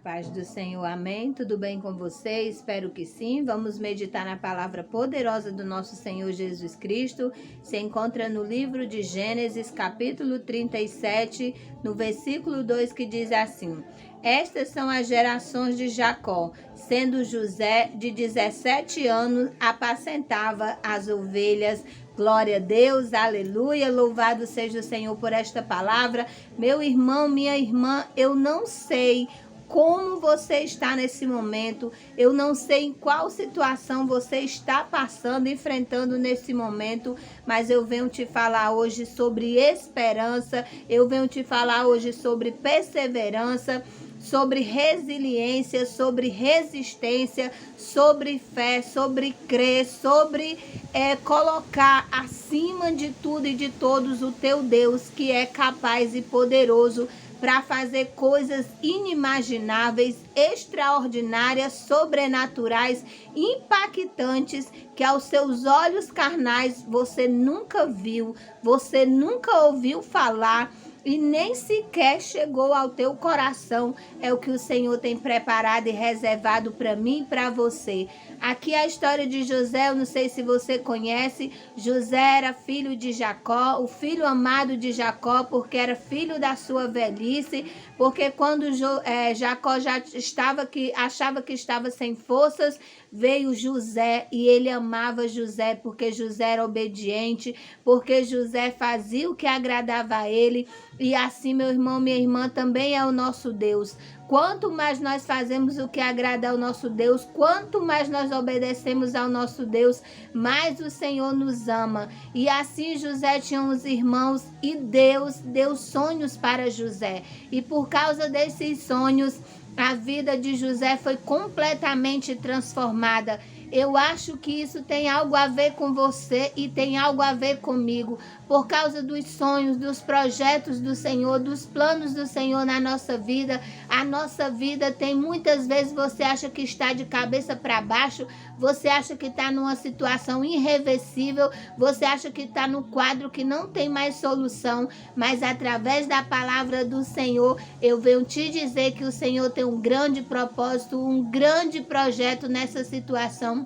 Paz do Senhor, amém? Tudo bem com você? Espero que sim. Vamos meditar na palavra poderosa do nosso Senhor Jesus Cristo. Se encontra no livro de Gênesis, capítulo 37, no versículo 2, que diz assim: Estas são as gerações de Jacó, sendo José de 17 anos, apacentava as ovelhas. Glória a Deus, aleluia, louvado seja o Senhor por esta palavra. Meu irmão, minha irmã, eu não sei como você está nesse momento, eu não sei em qual situação você está passando, enfrentando nesse momento, mas eu venho te falar hoje sobre esperança, eu venho te falar hoje sobre perseverança, sobre resiliência, sobre resistência, sobre fé, sobre crer, sobre colocar acima de tudo e de todos o teu Deus, que é capaz e poderoso para fazer coisas inimagináveis, extraordinárias, sobrenaturais, impactantes, que aos seus olhos carnais você nunca viu, você nunca ouviu falar e nem sequer chegou ao teu coração. É o que o Senhor tem preparado e reservado para mim e para você. Aqui a história de José, eu não sei se você conhece. José era filho de Jacó, o filho amado de Jacó, porque era filho da sua velhice, porque quando Jacó já achava que estava sem forças, veio José e ele amava José, porque José era obediente, porque José fazia o que agradava a ele. E assim, meu irmão, minha irmã, também é o nosso Deus. Quanto mais nós fazemos o que agrada ao nosso Deus, quanto mais nós obedecemos ao nosso Deus, mais o Senhor nos ama. E assim José tinha uns irmãos e Deus deu sonhos para José. E por causa desses sonhos, a vida de José foi completamente transformada. Eu acho que isso tem algo a ver com você e tem algo a ver comigo, por causa dos sonhos, dos projetos do Senhor, dos planos do Senhor na nossa vida. A nossa vida tem muitas vezes, você acha que está de cabeça para baixo, você acha que está numa situação irreversível, você acha que está no quadro que não tem mais solução, mas através da palavra do Senhor, eu venho te dizer que o Senhor tem um grande propósito, um grande projeto nessa situação.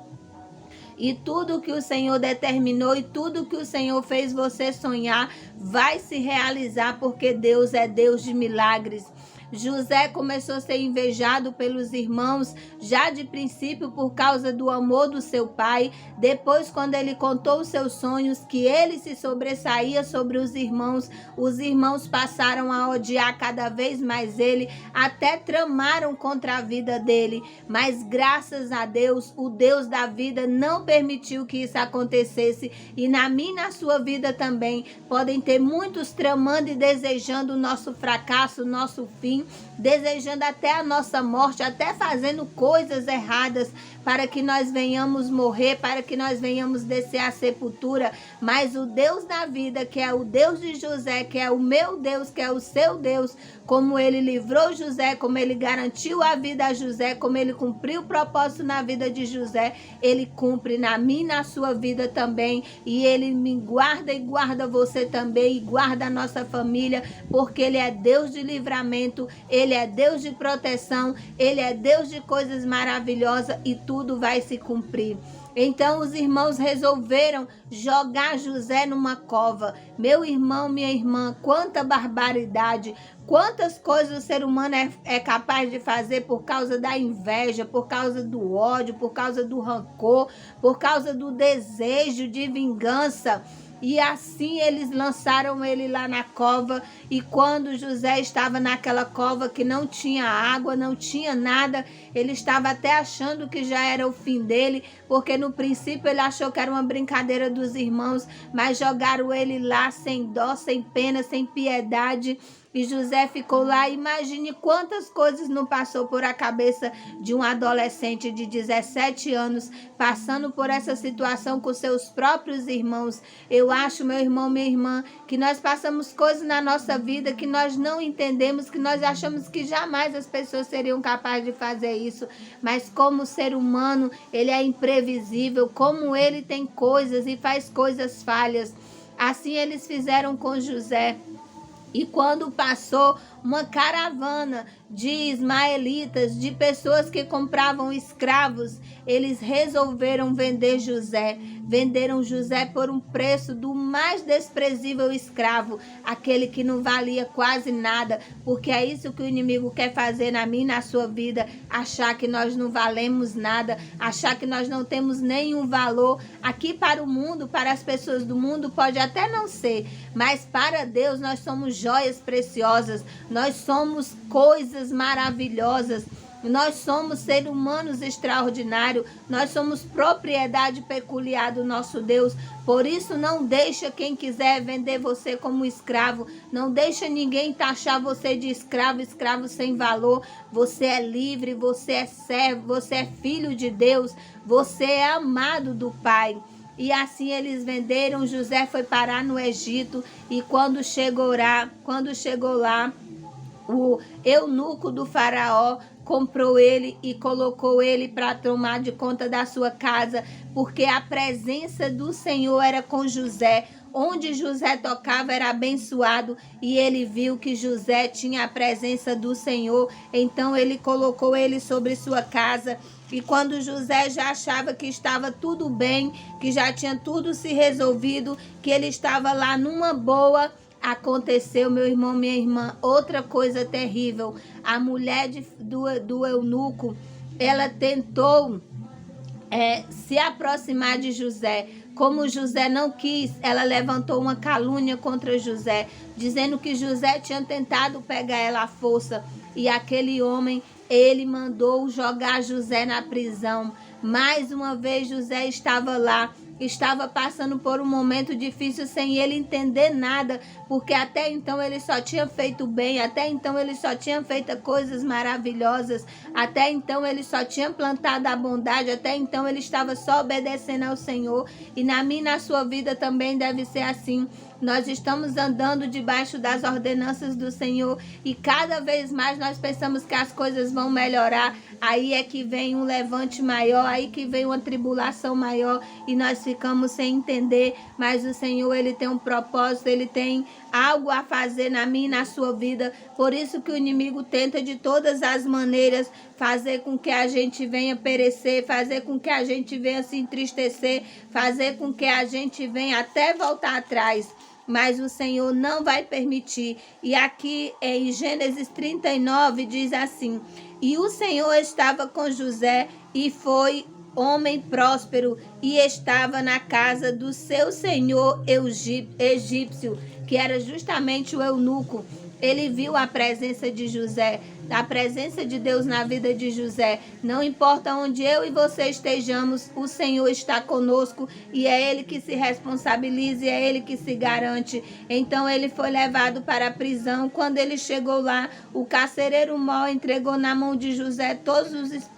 E tudo que o Senhor determinou e tudo que o Senhor fez você sonhar vai se realizar, porque Deus é Deus de milagres. José começou a ser invejado pelos irmãos já de princípio por causa do amor do seu pai. Depois, quando ele contou os seus sonhos, que ele se sobressaía sobre os irmãos passaram a odiar cada vez mais ele, até tramaram contra a vida dele. Mas graças a Deus, o Deus da vida não permitiu que isso acontecesse. E na minha e na sua vida também podem ter muitos tramando e desejando o nosso fracasso, o nosso fim, desejando até a nossa morte, até fazendo coisas erradas para que nós venhamos morrer, para que nós venhamos descer à sepultura. Mas o Deus da vida, que é o Deus de José, que é o meu Deus, que é o seu Deus, como ele livrou José, como ele garantiu a vida a José, como ele cumpriu o propósito na vida de José, ele cumpre na minha e na sua vida também. E ele me guarda e guarda você também, e guarda a nossa família, porque ele é Deus de livramento, ele é Deus de proteção, ele é Deus de coisas maravilhosas, e tudo vai se cumprir. Então os irmãos resolveram jogar José numa cova. Meu irmão, minha irmã, quanta barbaridade, quantas coisas o ser humano é capaz de fazer por causa da inveja, por causa do ódio, por causa do rancor, por causa do desejo de vingança. E assim eles lançaram ele lá na cova. E quando José estava naquela cova que não tinha água, não tinha nada, ele estava até achando que já era o fim dele, porque no princípio ele achou que era uma brincadeira dos irmãos, mas jogaram ele lá sem dó, sem pena, sem piedade. E José ficou lá. Imagine quantas coisas não passou por a cabeça de um adolescente de 17 anos, passando por essa situação com seus próprios irmãos. Eu acho, meu irmão, minha irmã, que nós passamos coisas na nossa vida que nós não entendemos, que nós achamos que jamais as pessoas seriam capazes de fazer isso. Mas como o ser humano, ele é imprevisível, como ele tem coisas e faz coisas falhas. Assim eles fizeram com José. E quando passou uma caravana de ismaelitas, de pessoas que compravam escravos. Eles resolveram vender José. Venderam José por um preço do mais desprezível escravo, aquele que não valia quase nada, porque é isso que o inimigo quer fazer na minha e na sua vida, achar que nós não valemos nada, achar que nós não temos nenhum valor. Aqui para o mundo, para as pessoas do mundo, pode até não ser, mas para Deus nós somos joias preciosas, nós somos coisas maravilhosas. Nós somos seres humanos extraordinários, nós somos propriedade peculiar do nosso Deus. Por isso, não deixa quem quiser vender você como escravo, não deixa ninguém taxar você de escravo, escravo sem valor. Você é livre, você é servo, você é filho de Deus, você é amado do Pai. E assim eles venderam. José foi parar no Egito, e quando chegou lá, o eunuco do faraó comprou ele e colocou ele para tomar de conta da sua casa, porque a presença do Senhor era com José. Onde José tocava era abençoado, e ele viu que José tinha a presença do Senhor, então ele colocou ele sobre sua casa. E quando José já achava que estava tudo bem, que já tinha tudo se resolvido, que ele estava lá numa boa, aconteceu, meu irmão, minha irmã, outra coisa terrível. A mulher do eunuco, ela tentou se aproximar de José. Como José não quis, ela levantou uma calúnia contra José, dizendo que José tinha tentado pegar ela à força. E aquele homem, ele mandou jogar José na prisão. Mais uma vez José estava lá, estava passando por um momento difícil sem ele entender nada, porque até então ele só tinha feito bem, até então ele só tinha feito coisas maravilhosas, até então ele só tinha plantado a bondade, até então ele estava só obedecendo ao Senhor. E na minha e na sua vida também deve ser assim. Nós estamos andando debaixo das ordenanças do Senhor, e cada vez mais nós pensamos que as coisas vão melhorar. Aí é que vem um levante maior, aí que vem uma tribulação maior, e nós ficamos sem entender. Mas o Senhor, ele tem um propósito, ele tem algo a fazer na minha e na sua vida. Por isso que o inimigo tenta de todas as maneiras fazer com que a gente venha perecer, fazer com que a gente venha se entristecer, fazer com que a gente venha até voltar atrás. Mas o Senhor não vai permitir. E aqui em Gênesis 39 diz assim: e o Senhor estava com José, e foi homem próspero, e estava na casa do seu senhor egípcio, que era justamente o eunuco. Ele viu a presença de José, a presença de Deus na vida de José. Não importa onde eu e você estejamos, o Senhor está conosco, e é Ele que se responsabiliza, e é Ele que se garante. Então ele foi levado para a prisão. Quando ele chegou lá, o carcereiro mau entregou na mão de José todos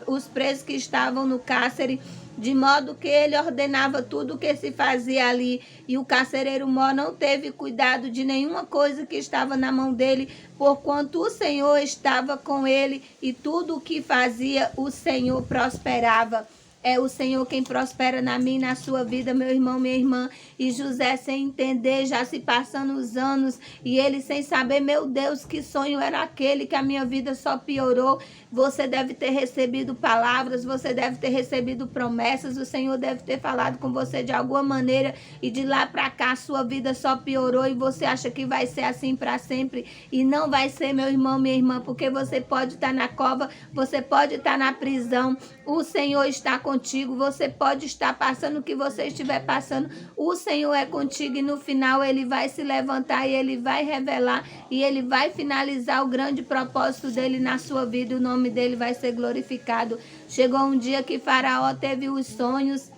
os presos que estavam no cárcere, de modo que ele ordenava tudo o que se fazia ali. E o carcereiro mó não teve cuidado de nenhuma coisa que estava na mão dele, porquanto o Senhor estava com ele, e tudo o que fazia, o Senhor prosperava. É o Senhor quem prospera na minha e na sua vida, meu irmão, minha irmã. E José, sem entender, já se passando os anos, e ele sem saber, meu Deus, que sonho era aquele, que a minha vida só piorou. Você deve ter recebido palavras, você deve ter recebido promessas, o Senhor deve ter falado com você de alguma maneira, e de lá para cá a sua vida só piorou, e você acha que vai ser assim para sempre. E não vai ser, meu irmão, minha irmã, porque você pode estar na cova, você pode estar na prisão, o Senhor está contigo. Você pode estar passando o que você estiver passando, o Senhor é contigo, e no final ele vai se levantar, e ele vai revelar, e ele vai finalizar o grande propósito dele na sua vida. O nome dele vai ser glorificado. Chegou um dia que Faraó teve os sonhos,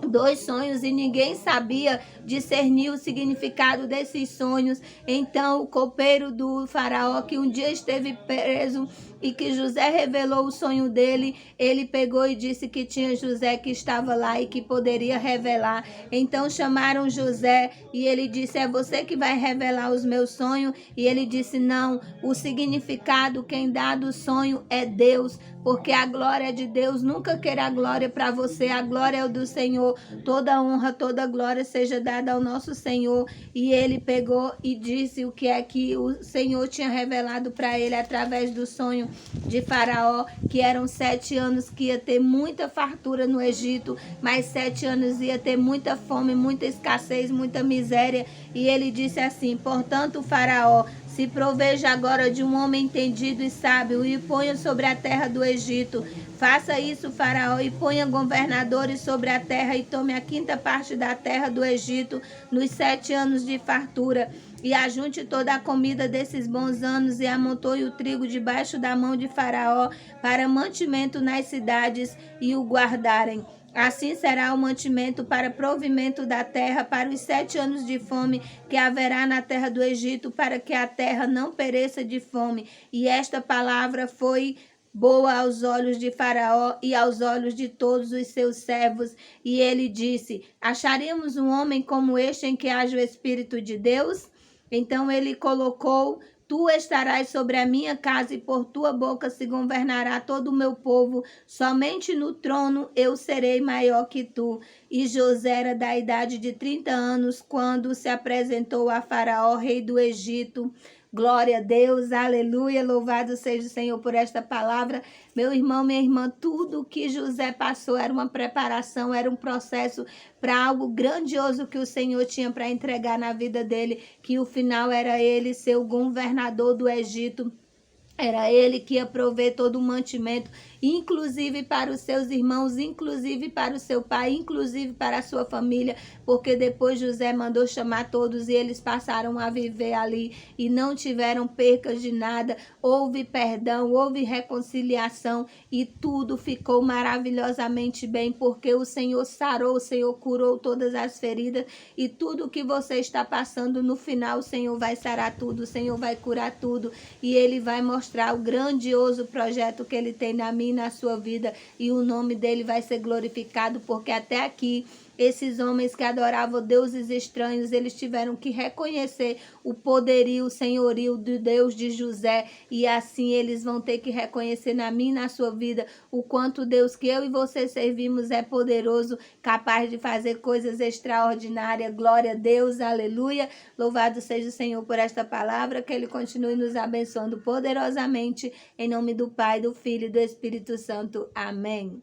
2 sonhos, e ninguém sabia discernir o significado desses sonhos. Então o copeiro do faraó, que um dia esteve preso e que José revelou o sonho dele, ele pegou e disse que tinha José que estava lá e que poderia revelar. Então chamaram José, e ele disse: é você que vai revelar os meus sonhos? E ele disse: não, o significado, quem dá do sonho é Deus, porque a glória de Deus, nunca queira a glória para você, a glória é o do Senhor. Senhor, toda honra, toda glória seja dada ao nosso Senhor. E ele pegou e disse o que é que o Senhor tinha revelado para ele através do sonho de Faraó, que eram 7 anos que ia ter muita fartura no Egito, mais 7 anos ia ter muita fome, muita escassez, muita miséria. E ele disse assim: portanto, Faraó, se proveja agora de um homem entendido e sábio e ponha sobre a terra do Egito. Faça isso, Faraó, e ponha governadores sobre a terra e tome a 5ª parte da terra do Egito nos 7 anos de fartura. E ajunte toda a comida desses bons anos e amontoe o trigo debaixo da mão de Faraó para mantimento nas cidades e o guardarem. Assim será o mantimento para provimento da terra para os 7 anos de fome que haverá na terra do Egito, para que a terra não pereça de fome. E esta palavra foi boa aos olhos de Faraó e aos olhos de todos os seus servos. E ele disse: acharemos um homem como este em que haja o Espírito de Deus? Então ele colocou: tu estarás sobre a minha casa e por tua boca se governará todo o meu povo. Somente no trono eu serei maior que tu. E José era da idade de 30 anos quando se apresentou a Faraó, rei do Egito. Glória a Deus, aleluia, louvado seja o Senhor por esta palavra. Meu irmão, minha irmã, tudo que José passou era uma preparação, era um processo para algo grandioso que o Senhor tinha para entregar na vida dele, que o final era ele ser o governador do Egito. Era ele que ia prover todo o mantimento, inclusive para os seus irmãos, inclusive para o seu pai, inclusive para a sua família, porque depois José mandou chamar todos e eles passaram a viver ali e não tiveram percas de nada. Houve perdão, houve reconciliação e tudo ficou maravilhosamente bem, porque o Senhor sarou, o Senhor curou todas as feridas e tudo que você está passando no final, o Senhor vai sarar tudo, o Senhor vai curar tudo e ele vai mostrar o grandioso projeto que ele tem na minha e na sua vida, e o nome dele vai ser glorificado, porque até aqui esses homens que adoravam deuses estranhos, eles tiveram que reconhecer o poderio, o senhorio do Deus de José, e assim eles vão ter que reconhecer na minha e na sua vida o quanto Deus que eu e você servimos é poderoso, capaz de fazer coisas extraordinárias. Glória a Deus, aleluia. Louvado seja o Senhor por esta palavra, que ele continue nos abençoando poderosamente, em nome do Pai, do Filho e do Espírito Santo. Amém.